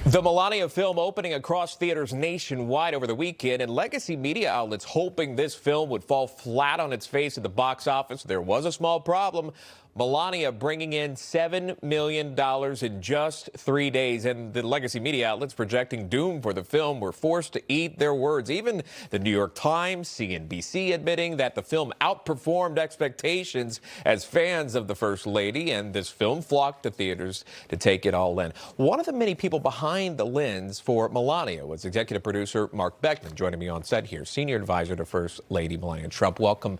The Melania film opening across theaters nationwide over the weekend, and legacy media outlets hoping this film would fall flat on its face at the box office. There was a small problem. Melania bringing in $7 million in just 3 days, and the legacy media outlets projecting doom for the film were forced to eat their words. Even the New York Times, CNBC admitting that the film outperformed expectations as fans of the First Lady, and this film flocked to theaters to take it all in. One of the many people behind the lens for Melania was executive producer Marc Beckman, joining me on set here, senior advisor to First Lady Melania Trump. Welcome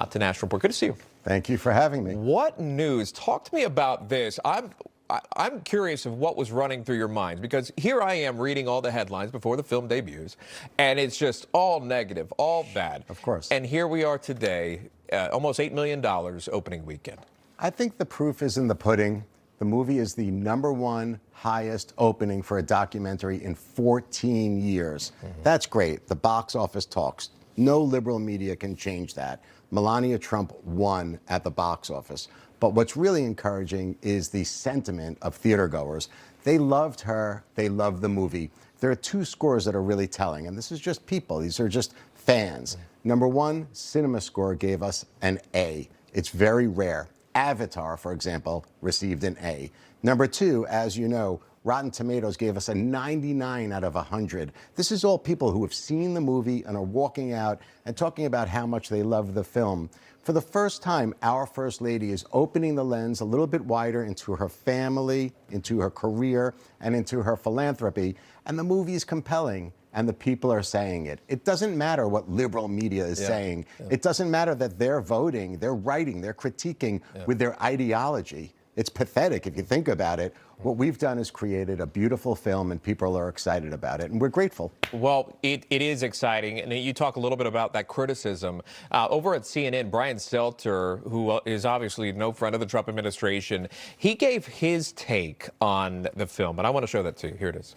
to National Report. Good to see you. Thank you for having me. What news? Talk to me about this. I'm curious of what was running through your minds, because here I am reading all the headlines before the film debuts, and it's just all negative, all bad. Of course. And here we are today, almost $8 million opening weekend. I think the proof is in the pudding. The movie is the #1 highest opening for a documentary in 14 years. That's great. The box office talks. No liberal media can change that. Melania Trump won at the box office. But what's really encouraging is the sentiment of theatergoers. They loved her. They loved the movie. There are two scores that are really telling, and this is just people. These are just fans. #1, Cinema Score gave us an A. It's very rare. Avatar, for example, received an A. #2, as you know, Rotten Tomatoes gave us a 99 out of 100. This is all people who have seen the movie and are walking out and talking about how much they love the film. For the first time, our First Lady is opening the lens a little bit wider into her family, into her career, and into her philanthropy. And the movie is compelling, and the people are saying it. It doesn't matter what liberal media is saying. It doesn't matter that they're voting, they're writing, they're critiquing with their ideology. It's pathetic if you think about it. What we've done is created a beautiful film, and people are excited about it, and we're grateful. Well, it is exciting, and you talk a little bit about that criticism. Over at CNN, Brian Stelter, who is obviously no friend of the Trump administration, he gave his take on the film, and I want to show that to you. Here it is.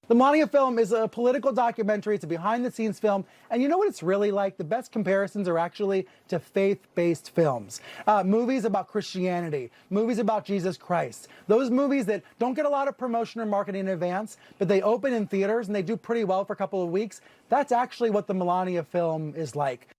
The Melania film is a political documentary. It's a behind-the-scenes film. And you know what it's really like? The best comparisons are actually to faith-based films. Movies about Christianity, movies about Jesus Christ. Those movies that don't get a lot of promotion or marketing in advance, but they open in theaters and they do pretty well for a couple of weeks. That's actually what the Melania film is like.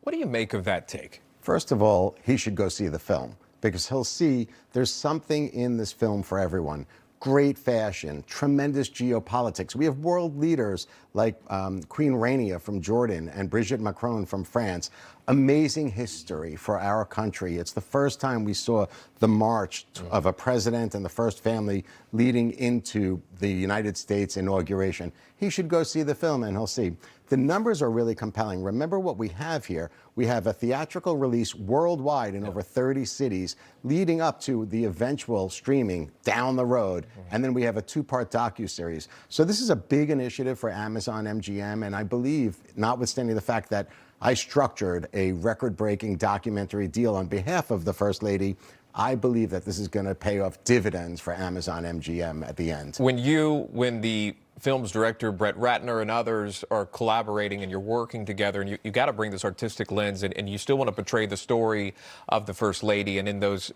What do you make of that take? First of all, he should go see the film, because he'll see there's something in this film for everyone. Great fashion, tremendous geopolitics. We have world leaders like Queen Rania from Jordan and Brigitte Macron from France. Amazing history for our country. It's the first time we saw the march of a president and the first family leading into the United States inauguration. He should go see the film, and he'll see. The numbers are really compelling. Remember what we have here. We have a theatrical release worldwide in over 30 cities, leading up to the eventual streaming down the road. And then we have a 2-part docuseries. So this is a big initiative for Amazon MGM, and I believe, notwithstanding the fact that I structured a record-breaking documentary deal on behalf of the First Lady, I believe that this is going to pay off dividends for Amazon MGM at the end. When the film's director, Brett Ratner, and others are collaborating and you're working together, and you got to bring this artistic lens, and you still want to portray the story of the First Lady, and in those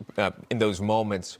moments,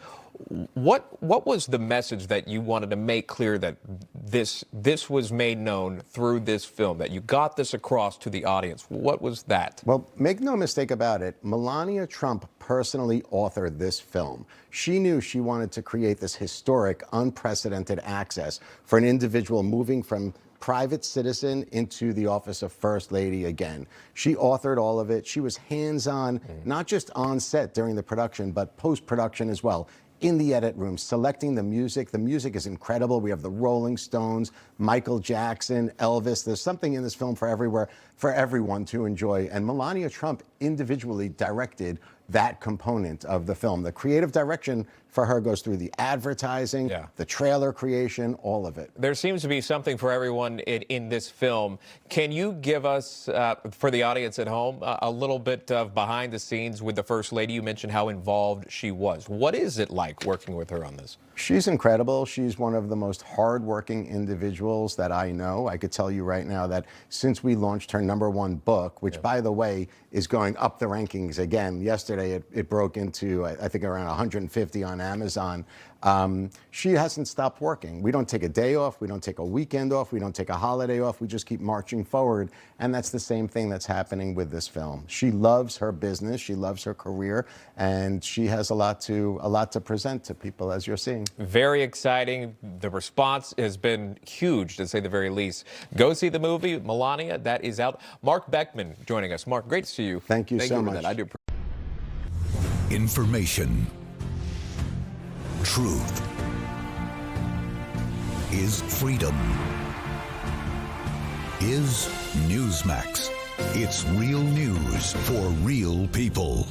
what was the message that you wanted to make clear that this was made known through this film, that you got this across to the audience? What was that? Well, make no mistake about it, Melania Trump personally authored this film. She knew she wanted to create this historic, unprecedented access for an individual moving from private citizen into the office of First Lady again. She authored all of it. She was hands-on, not just on set during the production, but post-production as well. In the edit room, selecting the music. The music is incredible. We have the Rolling Stones, Michael Jackson, Elvis. There's something in this film for everyone to enjoy. And Melania Trump individually directed that component of the film. The creative direction for her goes through the advertising, the trailer creation, all of it. There seems to be something for everyone in this film. Can you give us, for the audience at home, a little bit of behind the scenes with the First Lady? You mentioned how involved she was. What is it like working with her on this? She's incredible. She's one of the most hardworking individuals that I know. I could tell you right now that since we launched her #1 book, which by the way is going up the rankings again. Yesterday it broke into I think around 150 on Amazon. She hasn't stopped working. We don't take a day off. We don't take a weekend off. We don't take a holiday off. We just keep marching forward. And that's the same thing that's happening with this film. She loves her business. She loves her career. And she has a lot to present to people, as you're seeing. Very exciting. The response has been huge, to say the very least. Go see the movie, Melania. That is out. Marc Beckman joining us. Marc, great to see you. Thank you so for much. that. I do. Information. Truth is freedom. Is Newsmax. It's real news for real people.